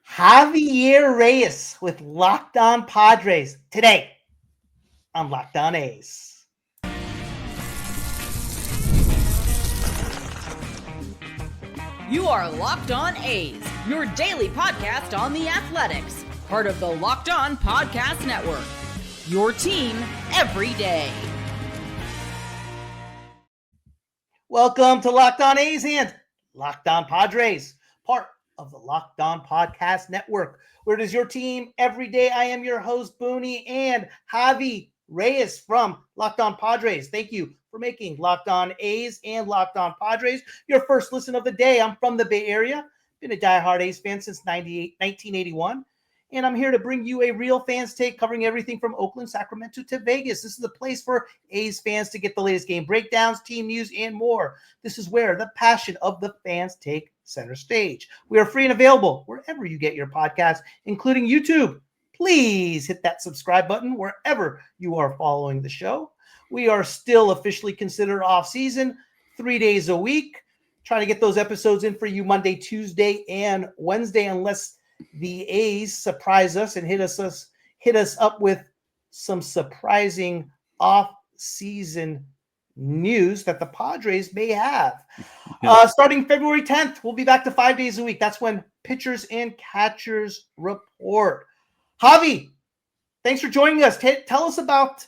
Javier Reyes with Locked On Padres today on Locked On A's. You are Locked On A's, your daily podcast on the Athletics, part of the Locked On Podcast Network. Your team every day. Welcome to Locked On A's and Locked On Padres, part of the Locked On Podcast Network, where it is your team every day. I am your host, Booney, and Javi Reyes from Locked On Padres. Thank you for making Locked On A's and Locked On Padres your first listen of the day. I'm from the Bay Area, been a diehard A's fan since 1981, and I'm here to bring you a real fans take covering everything from Oakland, Sacramento to Vegas. This is the place for A's fans to get the latest game breakdowns, team news, and more. This is where the passion of the fans take center stage. We are free and available wherever you get your podcasts, including YouTube. Please hit that subscribe button wherever you are following the show. We are still officially considered off season, 3 days a week. Trying to get those episodes in for you Monday, Tuesday, and Wednesday, unless the A's surprise us and hit us up with some surprising off-season news that the Padres may have. Starting February 10th, we'll be back to 5 days a week. That's when pitchers and catchers report. Javi, thanks for joining us. Tell us about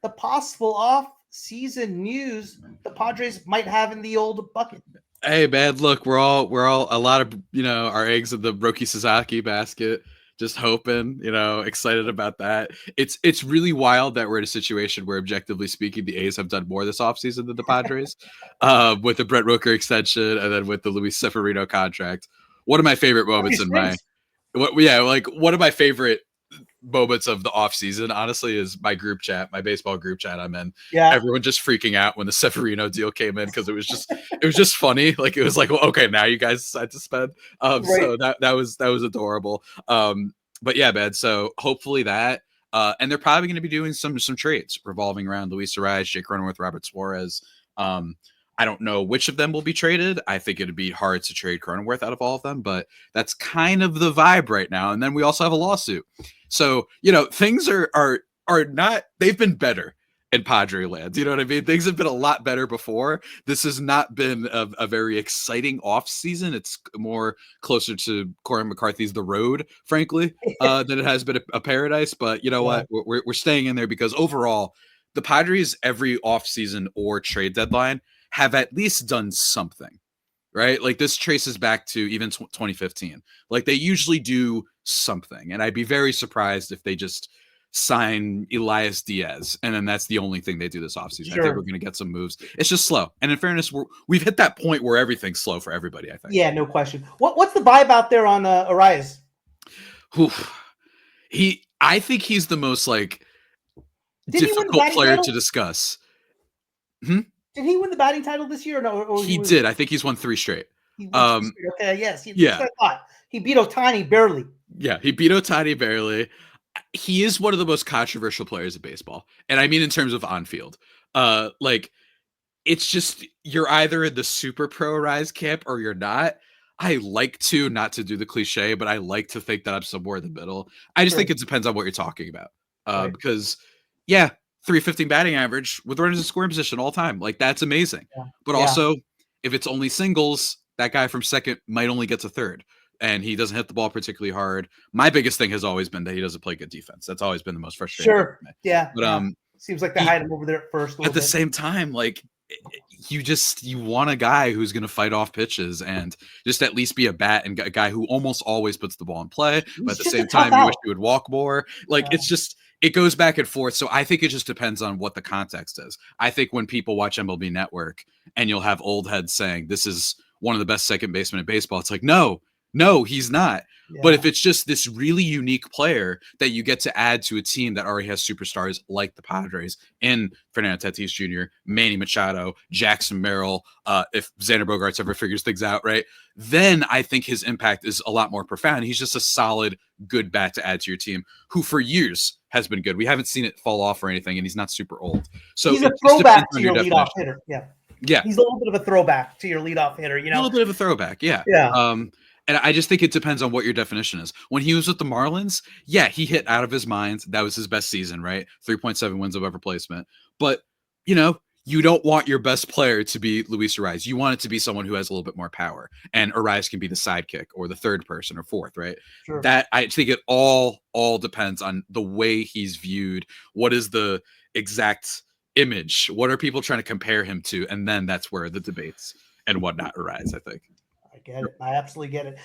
the possible off-season news the Padres might have in the old bucket. Hey man, look, we're all a lot of our eggs in the Roki Sasaki basket, just hoping, excited about that. It's really wild that we're in a situation where, objectively speaking, the A's have done more this offseason than the Padres, with the Brett Rooker extension and then with the Luis Severino contract. One of my favorite moments one of my favorite moments of the offseason, honestly, is my group chat, my baseball group chat I'm in. Yeah. Everyone just freaking out when the Severino deal came in because it was just funny. Like, it was like, well, okay, now you guys decide to spend. Right. So that was adorable. But yeah, man. So hopefully that, and they're probably going to be doing some trades revolving around Luis Arraez, Jake Cronenworth, Robert Suarez. I don't know which of them will be traded. I think it'd be hard to trade Cronenworth out of all of them, but that's kind of the vibe right now. And then we also have a lawsuit. So, things are not, they've been better in Padre land. You know what I mean? Things have been a lot better before. This has not been a very exciting off season. It's more closer to Corey McCarthy's The Road, frankly, than it has been a paradise. But you know what? We're staying in there because overall, the Padres every off season or trade deadline have at least done something, right? Like, this traces back to even 2015. Like, they usually do something. And I'd be very surprised if they just sign Elias Diaz and then that's the only thing they do this offseason. Sure. I think we're going to get some moves. It's just slow. And in fairness, we've hit that point where everything's slow for everybody, I think. Yeah, no question. What's the vibe out there on Arraez? I think he's the most difficult player to discuss. Did he win the batting title this year? Or no? Or he did. I think he's won 3 straight. Okay, yes. He beat Ohtani barely. Yeah, he beat Ohtani barely. He is one of the most controversial players in baseball. And I mean in terms of on-field. It's just, you're either in the super pro Rise camp or you're not. I like to, not to do the cliche, but I like to think that I'm somewhere in the middle. I just think it depends on what you're talking about. Because, 315 batting average with runners in scoring position all time. Like, that's amazing. Yeah. But also, if it's only singles, that guy from second might only get to third. And he doesn't hit the ball particularly hard. My biggest thing has always been that he doesn't play good defense. That's always been the most frustrating. Sure. Yeah. But seems like they hide him over there at first. At the same time, like, you want a guy who's going to fight off pitches and just at least be a bat and a guy who almost always puts the ball in play. But at the same time, you wish he would walk more. Like, it's just, it goes back and forth. So I think it just depends on what the context is. I think when people watch MLB Network and you'll have old heads saying this is one of the best second basemen in baseball, it's like, no, he's not. Yeah. But if it's just this really unique player that you get to add to a team that already has superstars like the Padres and Fernando Tatis Jr., Manny Machado, Jackson Merrill, if Xander Bogaerts ever figures things out, right? Then I think his impact is a lot more profound. He's just a solid, good bat to add to your team who for years has been good. We haven't seen it fall off or anything, and he's not super old. So he's a throwback to your leadoff hitter. Yeah. He's a little bit of a throwback to your leadoff hitter, A little bit of a throwback, yeah. And I just think it depends on what your definition is. When he was with the Marlins, yeah, he hit out of his mind. That was his best season, right? 3.7 wins above replacement. But, you don't want your best player to be Luis Ariz. You want it to be someone who has a little bit more power. And Ariz can be the sidekick or the third person or fourth, right? Sure. That I think it all depends on the way he's viewed. What is the exact image? What are people trying to compare him to? And then that's where the debates and whatnot arise, I think. I get it. I absolutely get it.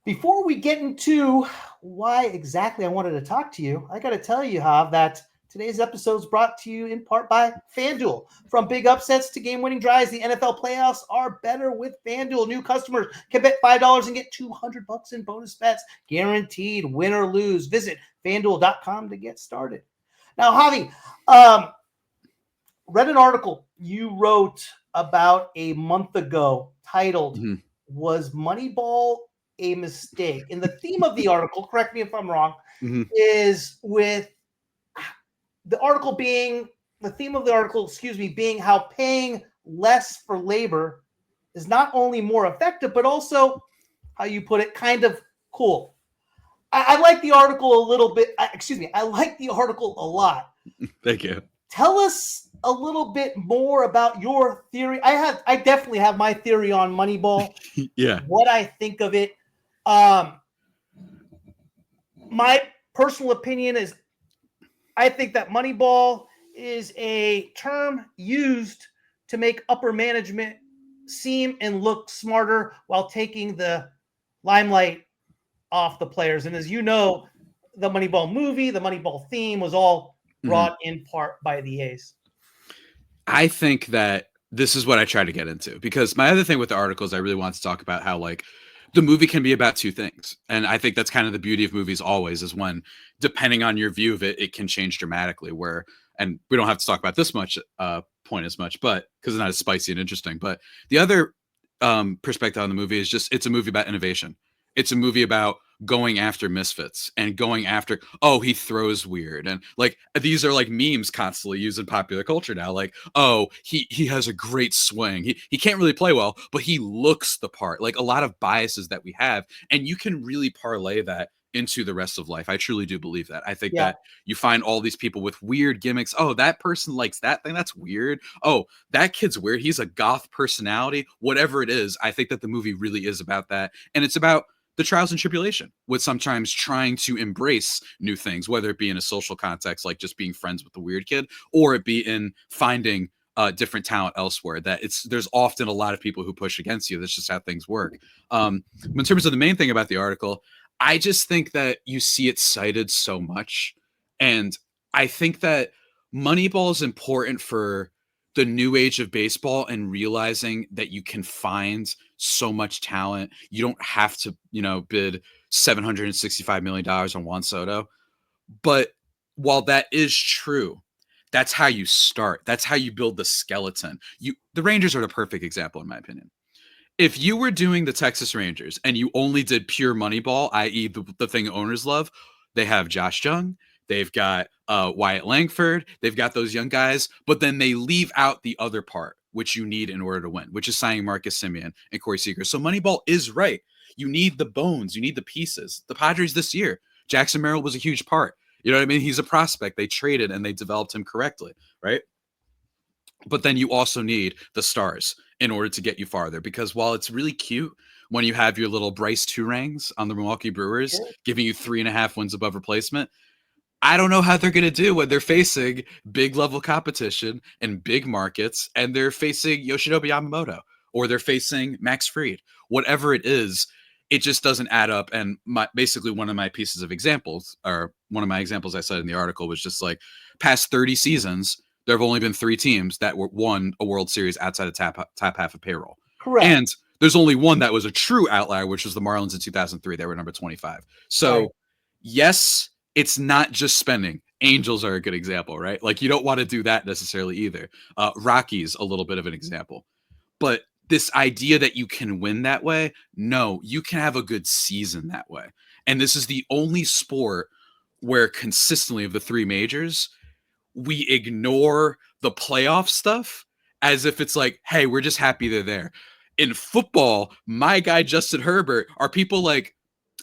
Before we get into why exactly I wanted to talk to you, I got to tell you, Jav, that today's episode is brought to you in part by FanDuel. From big upsets to game-winning drives, the NFL playoffs are better with FanDuel. New customers can bet $5 and get $200 in bonus bets, guaranteed win or lose. Visit FanDuel.com to get started. Now, Javi, read an article you wrote about a month ago titled, Was Moneyball a Mistake? And the theme of the article, correct me if I'm wrong, is with the article being, the theme of the article, being how paying less for labor is not only more effective, but also, how you put it, kind of cool. I like the article a little bit. I like the article a lot. Thank you. Tell us a little bit more about your theory. I definitely have my theory on Moneyball. Yeah. What I think of it. My personal opinion is I think that Moneyball is a term used to make upper management seem and look smarter while taking the limelight off the players. And as you know, the Moneyball movie, the Moneyball theme was all brought in part by the A's. I think that this is what I try to get into, because my other thing with the articles, I really want to talk about how, like, the movie can be about two things. And I think that's kind of the beauty of movies always, is when, depending on your view of it, it can change dramatically. And we don't have to talk about this point as much, but because it's not as spicy and interesting. But the other perspective on the movie is just, it's a movie about innovation. It's a movie about going after misfits and going after, oh, he throws weird. And like, these are like memes constantly used in popular culture now. Like, oh, he has a great swing. He can't really play well, but he looks the part. Like, a lot of biases that we have. And you can really parlay that into the rest of life. I truly do believe that. I think that you find all these people with weird gimmicks. Oh, that person likes that thing. That's weird. Oh, that kid's weird. He's a goth personality. Whatever it is, I think that the movie really is about that. And it's about the trials and tribulation with sometimes trying to embrace new things, whether it be in a social context, like just being friends with the weird kid, or it be in finding different talent elsewhere. There's often a lot of people who push against you. That's just how things work. In terms of the main thing about the article, I just think that you see it cited so much. And I think that Moneyball is important for the new age of baseball and realizing that you can find so much talent. You don't have to, bid $765 million on Juan Soto. But while that is true, that's how you start. That's how you build the skeleton. The Rangers are the perfect example, in my opinion. If you were doing the Texas Rangers and you only did pure Moneyball, i.e. the thing owners love, they have Josh Jung, they've got Wyatt Langford, they've got those young guys, but then they leave out the other part, which you need in order to win, which is signing Marcus Semien and Corey Seager. So Moneyball is right. You need the bones, you need the pieces. The Padres this year, Jackson Merrill was a huge part. You know what I mean? He's a prospect. They traded and they developed him correctly, right? But then you also need the stars in order to get you farther, because while it's really cute when you have your little Bryce Turangs on the Milwaukee Brewers giving you 3.5 wins above replacement, I don't know how they're going to do when they're facing big level competition and big markets, and they're facing Yoshinobu Yamamoto or they're facing Max Fried. Whatever it is, it just doesn't add up. And basically one of my examples I said in the article was just like, past 30 seasons, there have only been 3 teams that won a World Series outside of top half of payroll. Correct. And there's only one that was a true outlier, which was the Marlins in 2003. They were number 25. So yes, it's not just spending. Angels are a good example, right? Like, you don't want to do that necessarily either. Rockies, a little bit of an example. But this idea that you can win that way, no, you can have a good season that way. And this is the only sport where consistently of the 3 majors, we ignore the playoff stuff as if it's like, hey, we're just happy they're there. In football, my guy Justin Herbert, are people like,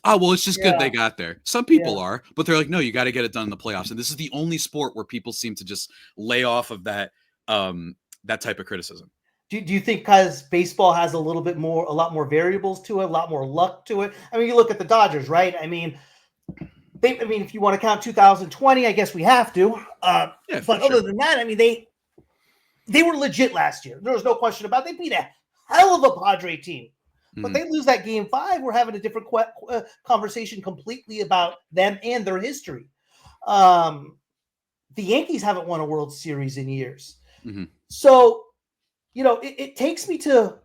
oh, well, it's just good they got there. Some people are, but they're like, no, you got to get it done in the playoffs. And this is the only sport where people seem to just lay off of that that type of criticism. Do you think because baseball has a lot more variables to it, a lot more luck to it? I mean, you look at the Dodgers, right? I mean, if you want to count 2020, I guess we have to. But other than that, I mean, they were legit last year. There was no question about it. They beat a hell of a Padre team. But they lose that game 5. We're having a different conversation completely about them and their history. The Yankees haven't won a World Series in years. So, it takes me to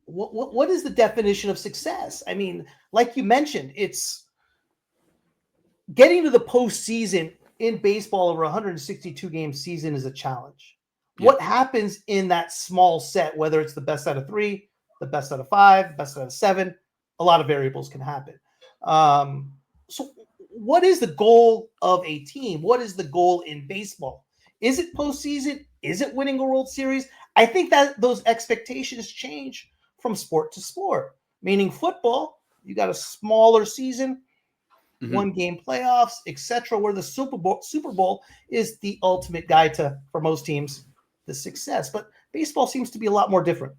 what is the definition of success? I mean, like you mentioned, it's getting to the postseason in baseball over 162 game season is a challenge. Yeah. What happens in that small set, whether it's the best out of 3, the best out of 5, best out of 7, a lot of variables can happen. So what is the goal of a team? What is the goal in baseball? Is it postseason? Is it winning a World Series? I think that those expectations change from sport to sport. Meaning football, you got a smaller season, 1-game playoffs, etc. Where the Super Bowl is the ultimate guide for most teams, the success. But baseball seems to be a lot more different.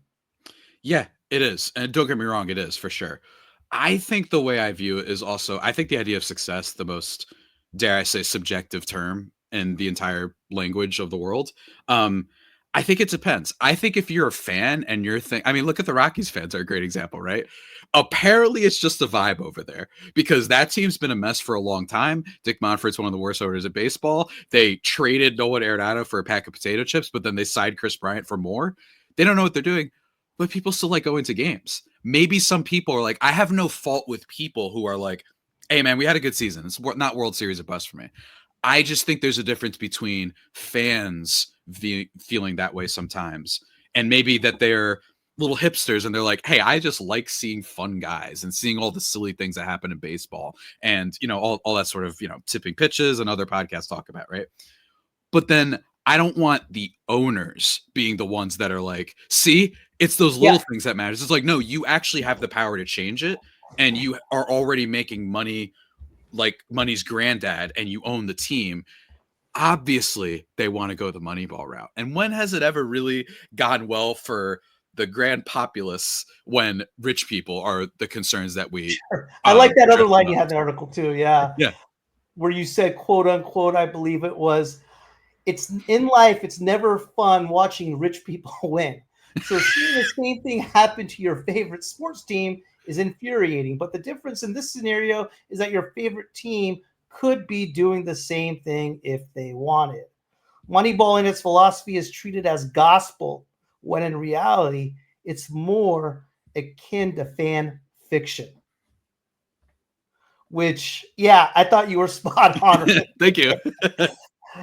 Yeah, it is. And don't get me wrong, it is for sure. I think the way I view it is also, I think the idea of success, the most, dare I say, subjective term in the entire language of the world. I think it depends. I think if you're a fan and you're look at the Rockies fans are a great example, right? Apparently it's just a vibe over there because that team's been a mess for a long time. Dick Monfort's one of the worst owners of baseball. They traded Noah Arenado for a pack of potato chips, but then they signed Chris Bryant for more. They don't know what they're doing, but people still like going to games. Maybe some people are like, I have no fault with people who are like, hey man, we had a good season. It's not World Series or bust for me. I just think there's a difference between fans feeling that way sometimes and maybe that they're little hipsters and they're like, hey, I just like seeing fun guys and seeing all the silly things that happen in baseball and, all that sort of, tipping pitches and other podcasts talk about, right? But then I don't want the owners being the ones that are like, see, it's those little things that matters. It's like, no, you actually have the power to change it and you are already making money like money's granddad and you own the team. Obviously they want to go the Moneyball route. And when has it ever really gone well for the grand populace when rich people are the concerns that we I like that other line you had in the article too. Yeah. Where you said, quote unquote, I believe it was, it's in life, it's never fun watching rich people win. So seeing the same thing happen to your favorite sports team is infuriating. But the difference in this scenario is that your favorite team could be doing the same thing if they wanted. Moneyball in its philosophy is treated as gospel, when in reality, it's more akin to fan fiction. Which, I thought you were spot on. Thank you.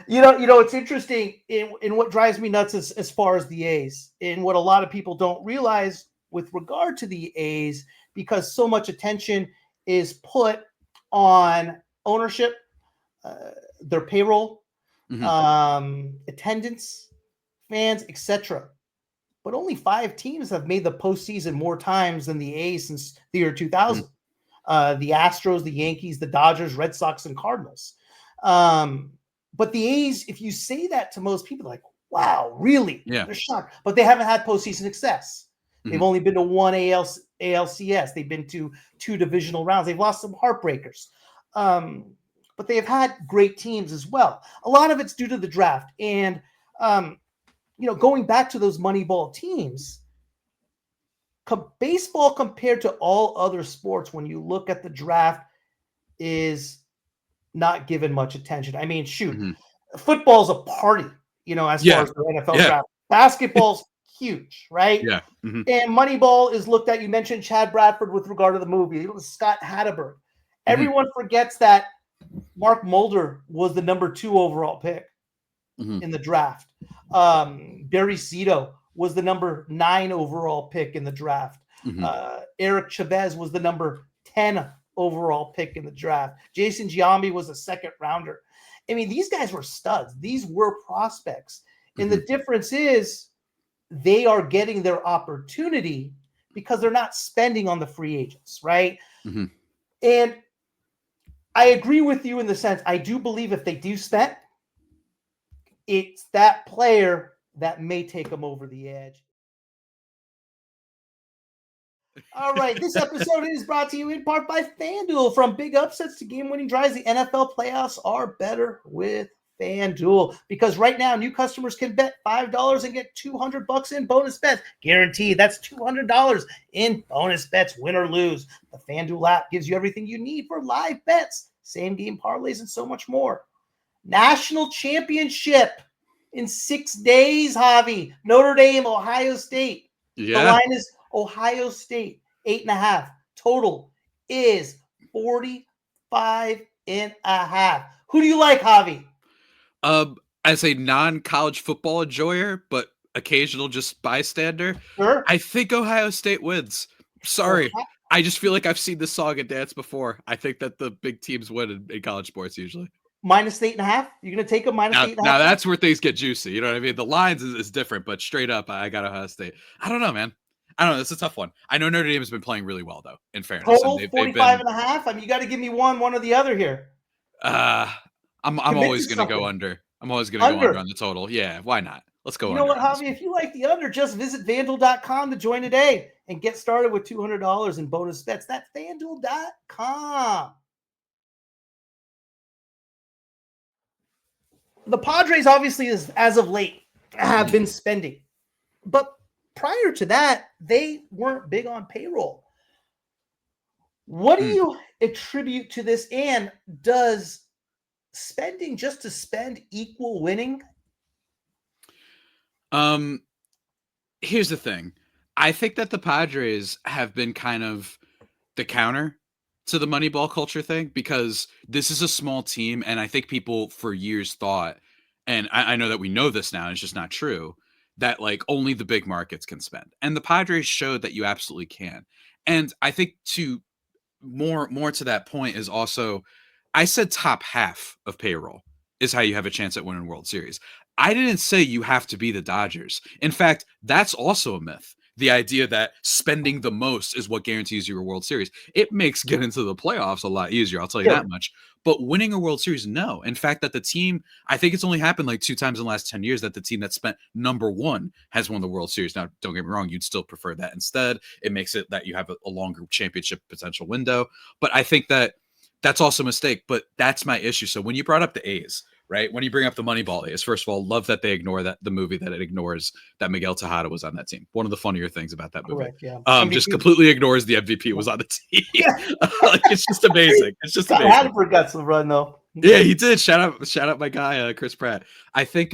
It's interesting in what drives me nuts as far as the A's, and what a lot of people don't realize with regard to the A's, because so much attention is put on ownership, their payroll, attendance, fans, etc. But only 5 teams have made the postseason more times than the A's since the year 2000. The Astros, the Yankees, the Dodgers, Red Sox, and Cardinals. But the A's, if you say that to most people, like, wow, really? Yeah. They're shocked. But they haven't had postseason success. They've only been to 1 ALCS. They've been to 2 divisional rounds. They've lost some heartbreakers. But they have had great teams as well. A lot of it's due to the draft. And, going back to those Moneyball teams, baseball compared to all other sports, when you look at the draft, is not given much attention. I mean, football's a party, as far as the NFL draft. Basketball's huge, right? Yeah. And Moneyball is looked at. You mentioned Chad Bradford with regard to the movie. It was Scott Hatteberg. Everyone forgets that Mark Mulder was the number 2 overall pick in the draft. Barry Zito was the number 9 overall pick in the draft. Eric Chavez was the number 10 overall pick in the draft. Jason Giambi was a 2nd rounder. I mean, these guys were studs. These were prospects. And the difference is they are getting their opportunity because they're not spending on the free agents, right? Mm-hmm. And I agree with you in the sense, I do believe if they do spend, it's that player that may take them over the edge. All right, this episode is brought to you in part by FanDuel. From big upsets to game-winning drives, the NFL playoffs are better with FanDuel, because right now new customers can bet $5 and get $200 in bonus bets. Guaranteed, that's $200 in bonus bets, win or lose. The FanDuel app gives you everything you need for live bets, same-game parlays, and so much more. National championship in 6 days, Javi. Notre Dame, Ohio State. Yeah. The line is Ohio State, 8.5. Total is 45.5. Who do you like, Javi? As a non-college football enjoyer, but occasional just bystander, Sure. I think Ohio State wins. Sorry. I just feel like I've seen this song and dance before. I think that the big teams win in college sports usually. Minus 8.5? You're going to take a minus 8.5? Now that's where things get juicy. You know what I mean? The lines is different, but straight up, I got Ohio State. I don't know, man. I don't know. It's a tough one. I know Notre Dame has been playing really well, though, in fairness. Total 45.5? I mean, you got to give me one or the other here. I'm always going to go under. I'm always going to go under on the total. Yeah, why not? Let's go under. You know what, Javi? If you like the under, just visit FanDuel.com to join today and get started with $200 in bonus bets. That's FanDuel.com. The Padres, obviously, as of late, have been spending. But prior to that, they weren't big on payroll. What do you attribute to this? And does spending just to spend equal winning? Here's the thing. I think that the Padres have been kind of the counter to the Moneyball culture thing, because this is a small team, and I think people for years thought, and I know that we know this now, and it's just not true, that like only the big markets can spend. And the Padres showed that you absolutely can. And I think to more to that point is also, I said top half of payroll is how you have a chance at winning World Series. I didn't say you have to be the Dodgers. In fact, that's also a myth. The idea that spending the most is what guarantees you a World Series. It makes getting to the playoffs a lot easier, I'll tell you that much. But winning a World Series, no. In fact, that the team, I think it's only happened like 2 times in the last 10 years that the team that spent number 1 has won the World Series. Now, don't get me wrong, you'd still prefer that instead. It makes it that you have a longer championship potential window. But I think that that's also a mistake. But that's my issue. So when you brought up the A's, right? When you bring up the Moneyball A's, first of all, love that they ignore that the movie that it ignores that Miguel Tejada was on that team. One of the funnier things about that movie. Correct, yeah. Just completely ignores the MVP was on the team. Like, it's just amazing. It's just amazing. Hadford got some run though. Yeah, he did. Shout out my guy, Chris Pratt. I think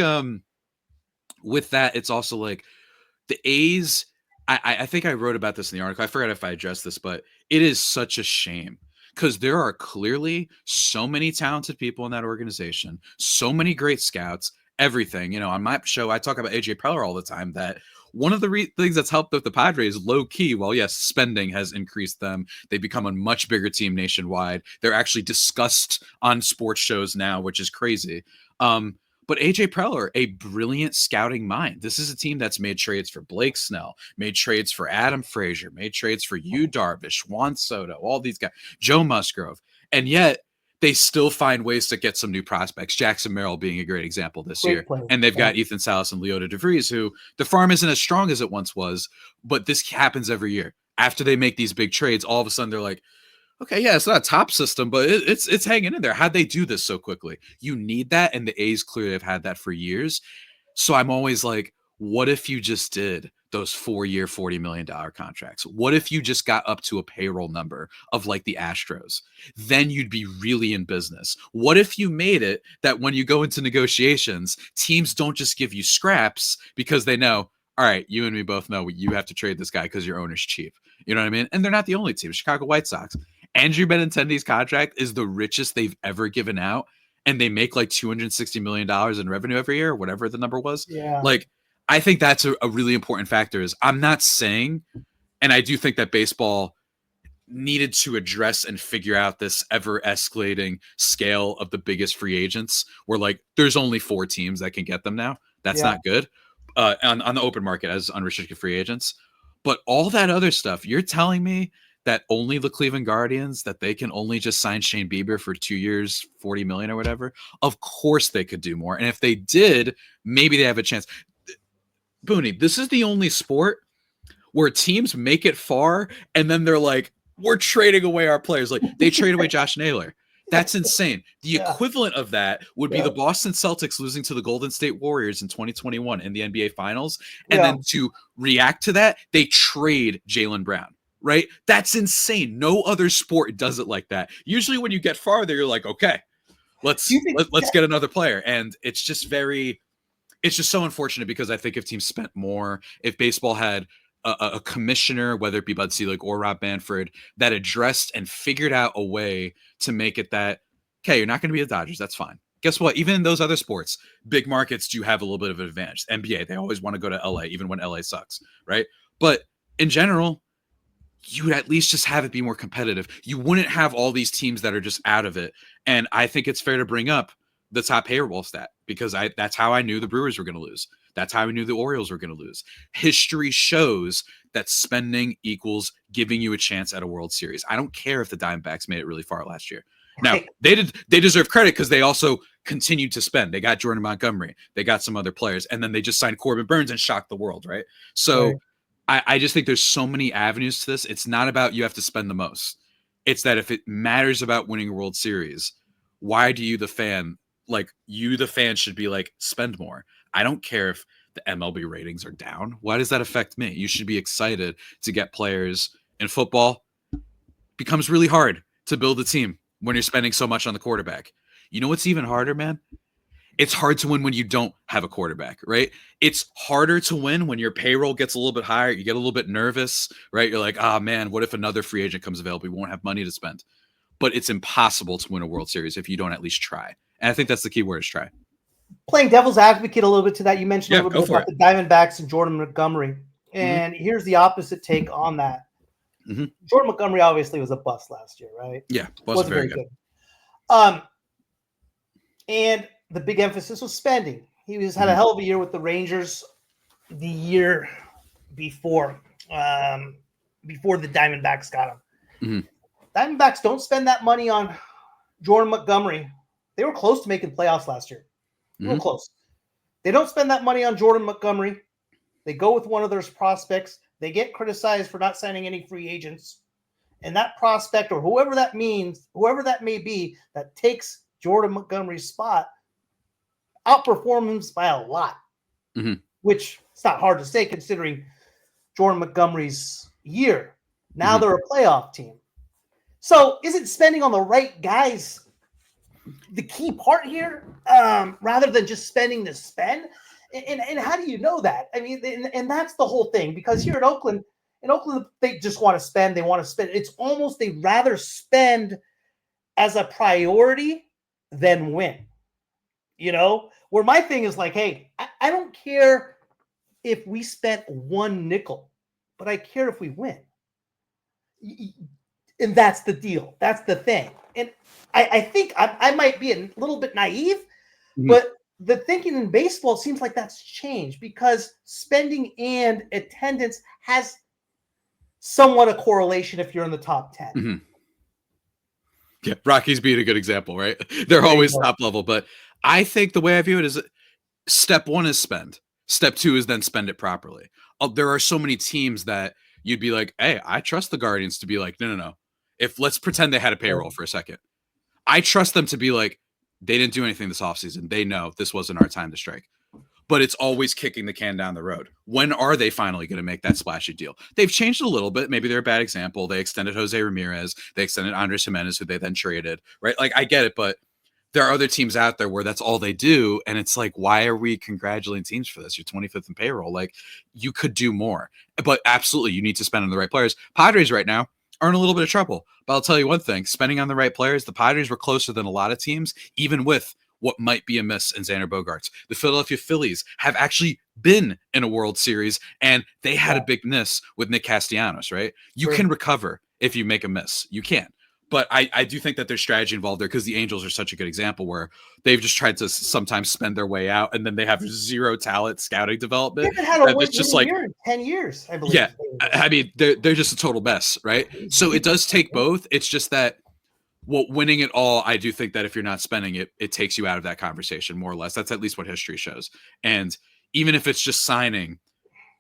with that, it's also like the A's. I think I wrote about this in the article. I forgot if I addressed this, but it is such a shame, because there are clearly so many talented people in that organization, so many great scouts, everything. You know, on my show, I talk about AJ Preller all the time, that one of the things that's helped with the Padres, low key, well, yes, spending has increased them. They've become a much bigger team nationwide. They're actually discussed on sports shows now, which is crazy. But AJ Preller, a brilliant scouting mind. This is a team that's made trades for Blake Snell, made trades for Adam Frazier, made trades for Yu Darvish, Juan Soto, all these guys, Joe Musgrove. And yet they still find ways to get some new prospects. Jackson Merrill being a great example this year. Player. And they've got Ethan Salas and Leota DeVries, who the farm isn't as strong as it once was, but this happens every year. After they make these big trades, all of a sudden they're like, okay, yeah, it's not a top system, but it's hanging in there. How'd they do this so quickly? You need that, and the A's clearly have had that for years. So I'm always like, what if you just did those 4-year, $40 million contracts? What if you just got up to a payroll number of like the Astros? Then you'd be really in business. What if you made it that when you go into negotiations, teams don't just give you scraps because they know, all right, you and me both know you have to trade this guy because your owner's cheap. You know what I mean? And they're not the only team. Chicago White Sox. Andrew Benintendi's contract is the richest they've ever given out, and they make like $260 million in revenue every year, whatever the number was. Yeah. Like, I think that's a really important factor. Is I'm not saying, and I do think that baseball needed to address and figure out this ever escalating scale of the biggest free agents, where like there's only 4 teams that can get them now. That's not good on the open market as unrestricted free agents. But all that other stuff, you're telling me that only the Cleveland Guardians, that they can only just sign Shane Bieber for 2 years, 40 million or whatever? Of course they could do more. And if they did, maybe they have a chance. Booney, this is the only sport where teams make it far and then they're like, we're trading away our players. Like they trade away Josh Naylor. That's insane. The equivalent of that would be the Boston Celtics losing to the Golden State Warriors in 2021 in the NBA Finals. And then to react to that, they trade Jaylen Brown, right? That's insane. No other sport does it like that. Usually when you get farther, you're like, okay, let's get another player. And it's just so unfortunate because I think if teams spent more, if baseball had a commissioner, whether it be Bud Selig or Rob Manfred, that addressed and figured out a way to make it that, okay, you're not going to be the Dodgers. That's fine. Guess what? Even in those other sports, big markets do have a little bit of an advantage. NBA, they always want to go to LA, even when LA sucks, right? But in general, you would at least just have it be more competitive. You wouldn't have all these teams that are just out of it. And I think it's fair to bring up the top payroll stat because that's how I knew the Brewers were going to lose. That's how we knew the Orioles were going to lose. History shows that spending equals giving you a chance at a World Series. I don't care if the Diamondbacks made it really far last year. Now, they deserve credit because they also continued to spend. They got Jordan Montgomery. They got some other players. And then they just signed Corbin Burns and shocked the world, right? So I just think there's so many avenues to this. It's not about you have to spend the most. It's that if it matters about winning a World Series, why do you, the fan, should be like, spend more. I don't care if the MLB ratings are down. Why does that affect me? You should be excited to get players. In football, becomes really hard to build a team when you're spending so much on the quarterback. You know what's even harder, man? It's hard to win when you don't have a quarterback, right? It's harder to win when your payroll gets a little bit higher. You get a little bit nervous, right? You're like, man, what if another free agent comes available? We won't have money to spend. But it's impossible to win a World Series if you don't at least try. And I think that's the key word is try. Playing devil's advocate a little bit to that, you mentioned a little bit about the Diamondbacks and Jordan Montgomery. And here's the opposite take on that. Jordan Montgomery obviously was a bust last year, right? Yeah, wasn't very good. And the big emphasis was spending. He had a hell of a year with the Rangers the year before the Diamondbacks got him. Diamondbacks don't spend that money on Jordan Montgomery. They were close to making playoffs last year. Real close. They don't spend that money on Jordan Montgomery. They go with one of their prospects. They get criticized for not signing any free agents. And that prospect or whoever that may be, that takes Jordan Montgomery's spot, outperforms by a lot, which it's not hard to say considering Jordan Montgomery's year. Now they're a playoff team. So is it spending on the right guys the key part here, rather than just spending to spend? And how do you know that? I mean, and that's the whole thing, because here in Oakland, they just want to spend. They want to spend. It's almost they'd rather spend as a priority than win. You know, where my thing is like, hey, I don't care if we spent one nickel, but I care if we win. And that's the deal. That's the thing. And I think I might be a little bit naive, but the thinking in baseball seems like that's changed because spending and attendance has somewhat a correlation if you're in the top 10. Yeah, Rockies being a good example, right? They're always top level, but I think the way I view it is step one is spend. Step two is then spend it properly. There are so many teams that you'd be like, hey, I trust the Guardians to be like, no. If let's pretend they had a payroll for a second. I trust them to be like, they didn't do anything this offseason. They know this wasn't our time to strike. But it's always kicking the can down the road. When are they finally going to make that splashy deal? They've changed a little bit. Maybe they're a bad example. They extended Jose Ramirez. They extended Andres Jimenez, who they then traded, right? Like, I get it, but there are other teams out there where that's all they do. And it's like, why are we congratulating teams for this? You're 25th in payroll. Like, you could do more. But absolutely, you need to spend on the right players. Padres right now are in a little bit of trouble. But I'll tell you one thing, spending on the right players, the Padres were closer than a lot of teams, even with what might be a miss in Xander Bogaerts. The Philadelphia Phillies have actually been in a World Series, and they had a big miss with Nick Castellanos, right? You can recover if you make a miss. You can. But I do think that there's strategy involved there because the Angels are such a good example where they've just tried to sometimes spend their way out and then they have zero talent scouting They development. haven't had a It's just winning like, year in 10 years, I believe. yeah, I mean, they're just a total mess, right? So it does take both. It's just that, well, winning it all, I do think that if you're not spending it, it takes you out of that conversation, more or less. That's at least what history shows. And even if it's just signing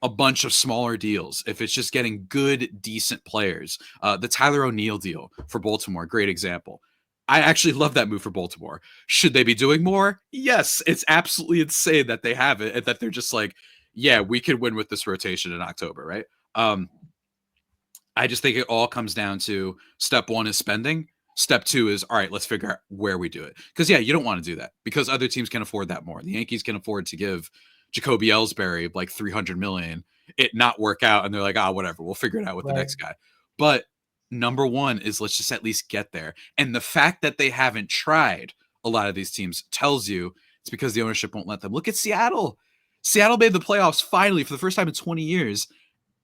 a bunch of smaller deals, if it's just getting good, decent players, the Tyler O'Neill deal for Baltimore, great example. I actually love that move for Baltimore. Should they be doing more? Yes, it's absolutely insane that they have it and that they're just like, yeah, we could win with this rotation in October, right? I just think it all comes down to step one is spending. Step two is, all right, let's figure out where we do it. Because, yeah, you don't want to do that because other teams can afford that more. The Yankees can afford to give Jacoby Ellsbury like $300 million, it not work out. And they're like, whatever, we'll figure it out with the next guy. But number one is let's just at least get there. And the fact that they haven't tried a lot of these teams tells you it's because the ownership won't let them. Look at Seattle. Seattle made the playoffs finally for the first time in 20 years.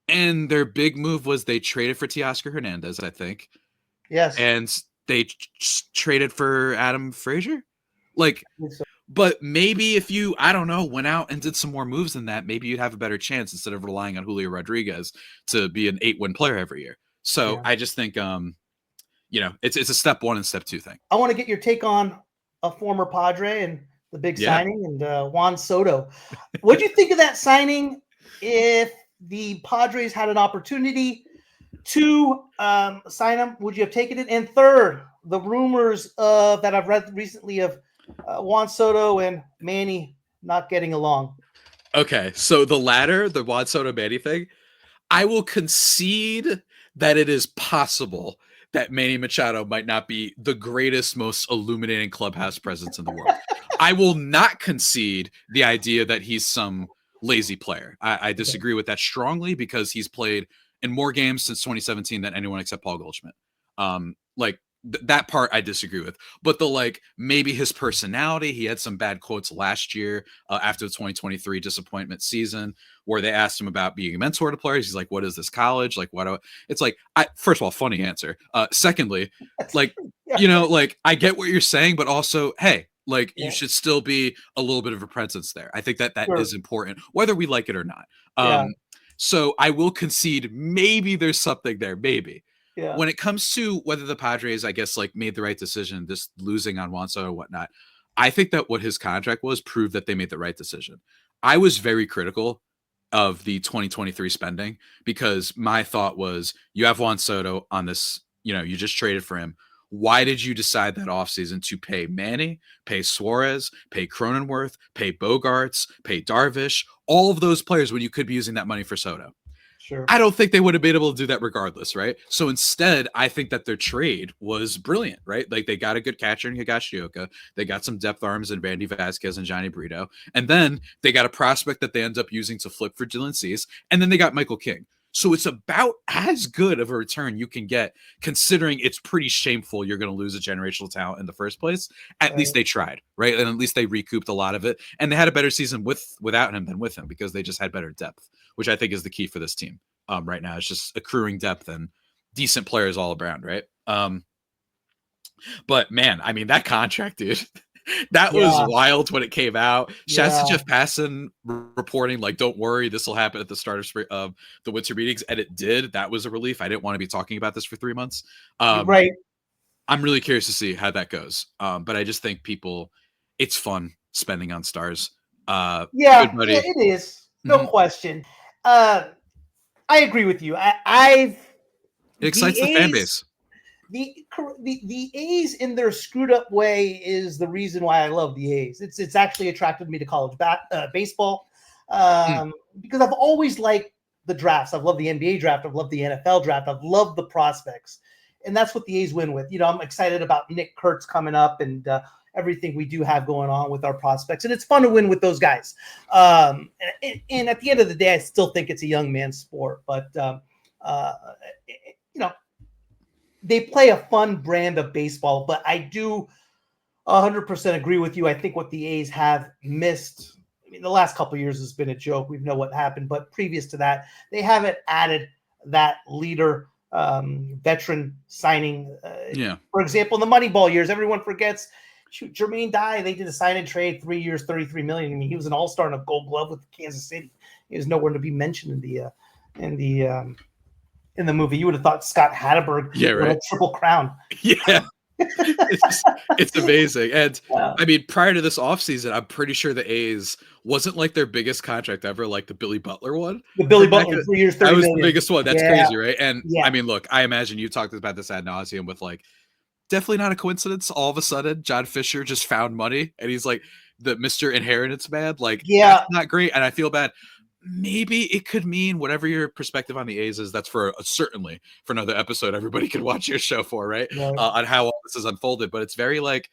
And their big move was they traded for Teoscar Hernandez, I think. Yes. And they traded for Adam Frazier. Like, So. but maybe if you, I don't know, went out and did some more moves than that, maybe you'd have a better chance instead of relying on Julio Rodriguez to be an 8-win player every year. So yeah. I just think, it's a step one and step two thing. I want to get your take on a former Padre and the big signing and Juan Soto. What do you think of that signing? If the Padres had an opportunity to sign him, would you have taken it? And third, the rumors that I've read recently of Juan Soto and Manny not getting along. Okay, so the latter, the Juan Soto Manny thing, I will concede that it is possible that Manny Machado might not be the greatest, most illuminating clubhouse presence in the world. I will not concede the idea that he's some lazy player. I disagree with that strongly because he's played in more games since 2017 than anyone except Paul Goldschmidt. That part I disagree with, but maybe his personality, he had some bad quotes last year after the 2023 disappointment season where they asked him about being a mentor to players. He's like, what is this college? Like, it's like, first of all, funny answer. Secondly, I get what you're saying, but also, hey, you should still be a little bit of a presence there. I think that is important, whether we like it or not. So I will concede maybe there's something there, maybe. Yeah. When it comes to whether the Padres, I guess, made the right decision, just losing on Juan Soto or whatnot, I think that what his contract was proved that they made the right decision. I was very critical of the 2023 spending because my thought was, you have Juan Soto on this, you just traded for him. Why did you decide that offseason to pay Manny, pay Suarez, pay Cronenworth, pay Bogarts, pay Darvish, all of those players when you could be using that money for Soto? Sure. I don't think they would have been able to do that regardless, right? So instead, I think that their trade was brilliant, right? They got a good catcher in Higashioka. They got some depth arms in Vandy Vasquez and Johnny Brito. And then they got a prospect that they end up using to flip for Dylan Cease. And then they got Michael King. So it's about as good of a return you can get, considering it's pretty shameful you're going to lose a generational talent in the first place. At least they tried, right? And at least they recouped a lot of it. And they had a better season without him than with him because they just had better depth, which I think is the key for this team right now. It's just accruing depth and decent players all around, right? But, man, I mean, that contract, dude. That was wild when it came out. Shouts to Jeff Passan reporting, don't worry, this will happen at the start of spring, the winter meetings. And it did. That was a relief. I didn't want to be talking about this for 3 months. Right. I'm really curious to see how that goes. But I just think it's fun spending on stars. It is. No question. I agree with you. It excites the fan base. The A's in their screwed up way is the reason why I love the A's. It's actually attracted me to college baseball because I've always liked the drafts. I've loved the NBA draft. I've loved the NFL draft. I've loved the prospects, and that's what the A's win with. I'm excited about Nick Kurtz coming up and everything we do have going on with our prospects, and it's fun to win with those guys. And at the end of the day, I still think it's a young man's sport, but they play a fun brand of baseball, but I do 100% agree with you. I think what the A's have missed, the last couple of years has been a joke. We know what happened, but previous to that, they haven't added that leader veteran signing. Yeah. For example, in the Moneyball years, everyone forgets. Shoot, Jermaine Dye, they did a sign and trade, 3 years, $33 million. I mean, he was an all-star and a Gold Glove with Kansas City. He was nowhere to be mentioned in the movie. You would have thought Scott Hatteberg would have triple crown. Yeah. It's amazing. And I mean, prior to this offseason, I'm pretty sure the A's wasn't like their biggest contract ever, like the Billy Butler one. The Billy Butler, 3 years, $30 that was million. the biggest one. That's crazy, right? And Yeah. I mean, look, I imagine you talked about this ad nauseum with like, definitely not a coincidence. All of a sudden, John Fisher just found money, and he's like the Mr. Inheritance man. Like, that's not great, and I feel bad. Maybe it could mean whatever your perspective on the A's is. That's for certainly for another episode. Everybody could watch your show for right on how all this is unfolded. But it's very like,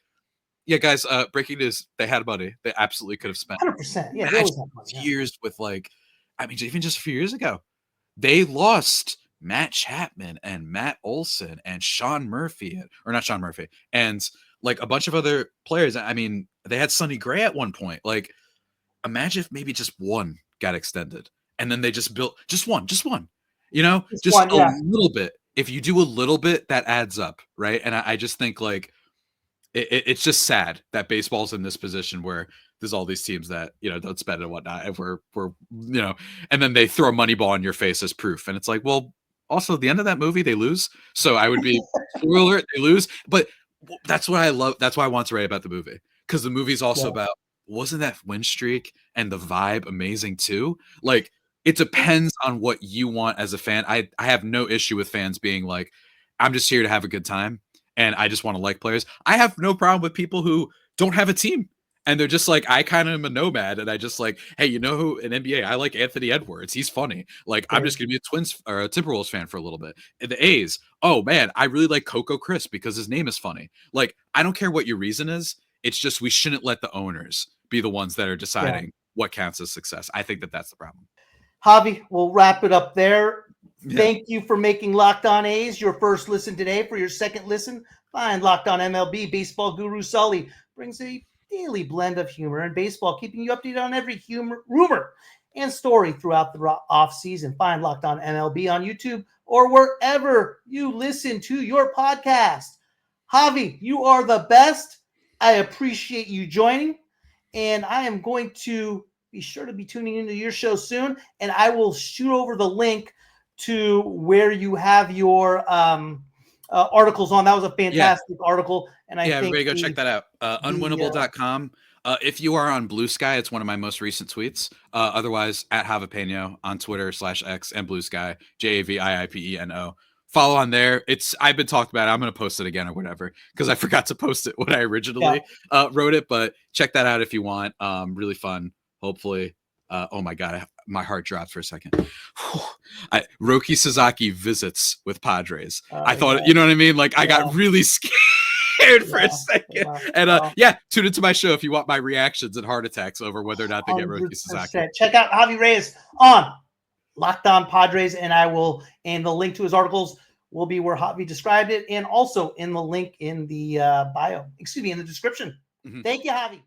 yeah, guys. Breaking news: they had money. They absolutely could have spent 100%. Yeah, they always have money. Years with like, I mean, even just a few years ago, they lost Matt Chapman and Matt Olson and Sean Murphy, or not Sean Murphy, and like a bunch of other players. I mean, they had Sonny Gray at one point. Like, imagine if maybe just one got extended, and then they just built just one, you know, just one, a little bit. If you do a little bit, that adds up, right? And I just think like it's just sad that baseball's in this position where there's all these teams that, you know, don't spend and whatnot, and we're you know, and then they throw a Moneyball in your face as proof, and it's like, well, also at the end of that movie they lose, so I would be spoiler alert, they lose, but that's what I love. That's why I want to write about the movie, because the movie's also about, wasn't that win streak and the vibe amazing too? Like, it depends on what you want as a fan. I have no issue with fans being like, I'm just here to have a good time and I just want to like players. I have no problem with people who don't have a team and they're just like, I kind of am a nomad and I just like, hey, you know who in NBA, I like Anthony Edwards. He's funny. Like, I'm just gonna be a Twins or a Timberwolves fan for a little bit. And the A's, oh man, I really like Coco Crisp because his name is funny. Like, I don't care what your reason is. It's just, we shouldn't let the owners be the ones that are deciding what counts as success. I think that that's the problem. Javi, we'll wrap it up there. Thank you for making Locked On A's your first listen today. For your second listen, find Locked On MLB. Baseball guru Sully brings a daily blend of humor and baseball, keeping you updated on every rumor and story throughout the offseason. Find Locked On MLB on YouTube or wherever you listen to your podcast. Javi, you are the best. I appreciate you joining, and I am going to be sure to be tuning into your show soon, and I will shoot over the link to where you have your articles on. That was a fantastic article, and I think everybody go check that out. Unwinnable.com. If you are on Blue Sky, it's one of my most recent tweets. Otherwise, at Javipeno on Twitter /X and Blue Sky, JAVIIPENO. Follow on there. I've been talked about it. I'm going to post it again or whatever, because I forgot to post it when I originally wrote it, but check that out if you want. Really fun. Hopefully. Oh my God. My heart dropped for a second. Roki Sasaki visits with Padres. I thought, you know what I mean? Like, I got really scared for a second. And tune into my show if you want my reactions and heart attacks over whether or not they get Roki Sasaki. Check out Javier Reyes on Locked On Padres, and the link to his articles will be where Javi described it, and also in the link in the in the description. Thank you, Javi.